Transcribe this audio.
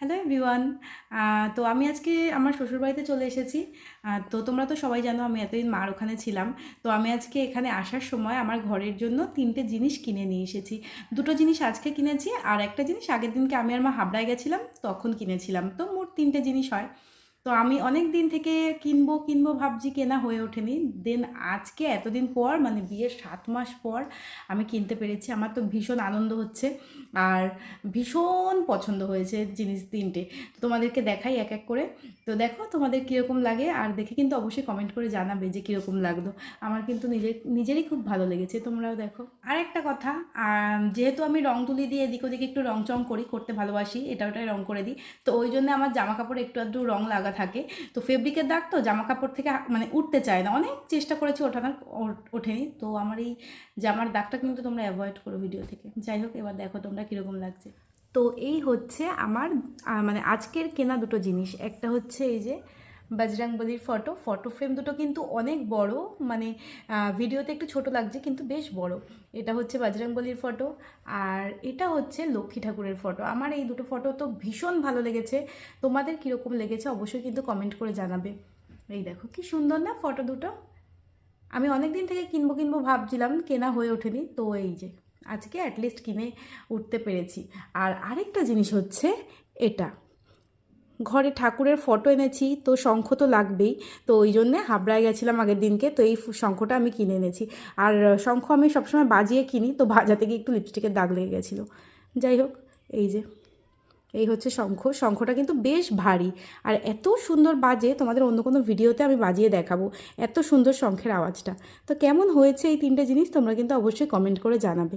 Hello everyone. তো আমি আজকে আমার শ্বশুরবাড়িতে চলে এসেছি। তো তোমরা তো সবাই জানো আমি এতদিন মার ওখানে ছিলাম। তো আমি আজকে এখানে আসার সময় আমার ঘরের জন্য 3টে জিনিস কিনে নিয়ে এসেছি। 2টো জিনিস আজকে কিনেছি আর একটা জিনিস আগের দিনকে আমি আর মা হাবড়ায় গেছিলাম তখন কিনেছিলাম। তো মোট 3টে জিনিস হয়। তো আমি অনেক দিন থেকে কিনবো কিনবো ভাবছি, কেনা হয়ে ওঠেনি। দেন আজকে এতদিন পর, মানে বিয়ের 7 মাস পর আমি কিনতে পেরেছি। আমার তো ভীষণ আনন্দ হচ্ছে আর ভীষণ পছন্দ হয়েছে জিনিস 3টে। তো তোমাদেরকে দেখাই এক এক করে। তো দেখো তোমাদের কীরকম লাগে, আর দেখে কিন্তু অবশ্যই কমেন্ট করে জানাবে যে কীরকম লাগলো। আমার কিন্তু নিজেরই খুব ভালো লেগেছে, তোমরাও দেখো। আর একটা কথা, যেহেতু আমি রং তুলি দিয়ে এদিক ওদিকে একটু রং চং করতে ভালোবাসি, এটা ওটাই রং করে দিই। তো ওই জন্য আমার জামা কাপড়ে একটু আধটু রং লাগা থাকে। তো ফেব্রিকের দাগ তো জামা কাপড় থেকে মানে উঠতে চায় না, অনেক চেষ্টা করেছি ওঠানোর, ওঠেনি। তো আমার এই জামার দাগটা কিন্তু তোমরা অ্যাভয়েড করো ভিডিও থেকে। যাই হোক, এবার দেখো তোমরা কীরকম লাগছে। তো এই হচ্ছে আমার মানে আজকের কেনা 2টো জিনিস। একটা হচ্ছে এই যে বজরংবলির ফটো ফ্রেম, দুটো কিন্তু অনেক বড়, মানে ভিডিওতে একটু ছোট লাগছে কিন্তু বেশ বড়। এটা হচ্ছে বজরংবলির ফটো আর এটা হচ্ছে লক্ষ্মী ঠাকুরের ফটো। আমার এই 2টো ফটো তো ভীষণ ভালো লেগেছে। তোমাদের কীরকম লেগেছে অবশ্যই কিন্তু কমেন্ট করে জানাবে। এই দেখো কি সুন্দর না ফটো দুটো। আমি অনেক দিন থেকে কিনবো ভাবছিলাম, কেনা হয়ে ওঠেনি। তো এই যে আজকে অ্যাটলিস্ট কিনে উঠতে পেরেছি। আর আরেকটা জিনিস হচ্ছে এটা, ঘরে ঠাকুরের ফটো এনেছি, তো শঙ্খ তো লাগবেই। তো ওই জন্যে হাবড়ায় গেছিলাম আগের দিনকে, তো এই শঙ্খটা আমি কিনে এনেছি। আর শঙ্খ আমি সবসময় বাজিয়ে কিনি, তো বাজাতে গিয়ে একটু লিপস্টিকের দাগ লেগে গেছিলো। যাই হোক, এই যে এই হচ্ছে শঙ্খটা কিন্তু বেশ ভারী আর এত সুন্দর বাজে, তোমাদের অন্য কোনো ভিডিওতে আমি বাজিয়ে দেখাবো এত সুন্দর শঙ্খের আওয়াজটা। তো কেমন হয়েছে এই 3টে জিনিস তোমরা কিন্তু অবশ্যই কমেন্ট করে জানাবে।